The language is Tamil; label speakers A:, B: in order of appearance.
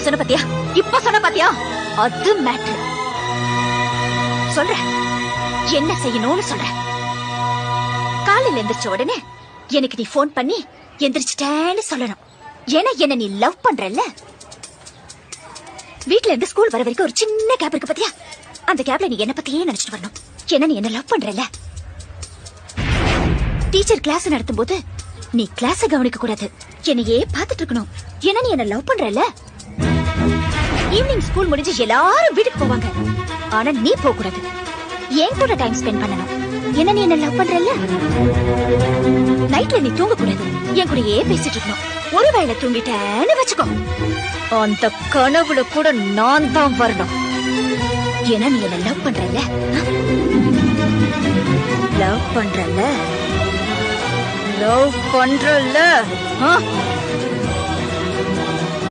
A: சொன்ன பாத்தியா? இப்ப சொன்ன பாத்தியா? அது மேட்டர். சொல்ற என்ன செய்யணும்னு சொல்ற. காலையில எந்திரிச்ச உடனே எனக்கு நீ போன் பண்ணி எந்திரிச்சிட்டேன்னு சொல்லணும். ஏன்னா என்ன நீ லவ் பண்றல்ல. வீட்ல இருந்து ஸ்கூல் வர வரைக்கும் ஒரு சின்ன கேப் இருக்கு பாத்தியா? அந்த கேப்ல நீ என்ன பத்தியே நினைச்சிட்டு வரணும். ஏன்னா நீ என்ன லவ் பண்றல்ல. டீச்சர் கிளாஸ் நடத்தும் போது நீ கிளாஸ கவனிக்க கூடாது, என்னையே பாத்துட்டு இருக்கணும். ஏன்னா நீ என்ன லவ் பண்றல்ல. ஈவினிங் ஸ்கூல் முடிஞ்சு எல்லாரும் வீட்டுக்கு போவாங்க, ஆனா நீ போக கூடாது. என் கூட டைம் ஸ்பெண்ட் பண்ணணும். ஏன்னா நீ என்ன லவ் பண்றல்ல. நைட்ல நீ தூங்க கூடாது, என் கூடயே பேசிட்டு இருக்கணும். ஒருவேளை தூங்கிட்டேன்னு வச்சுக்கோ, அந்த கனவுல கூட நான் தான் வரணும். ஏன்னா நீ என்ன லவ் பண்றல்ல. லவ் பண்றல்ல. லவ் பண்றல்ல.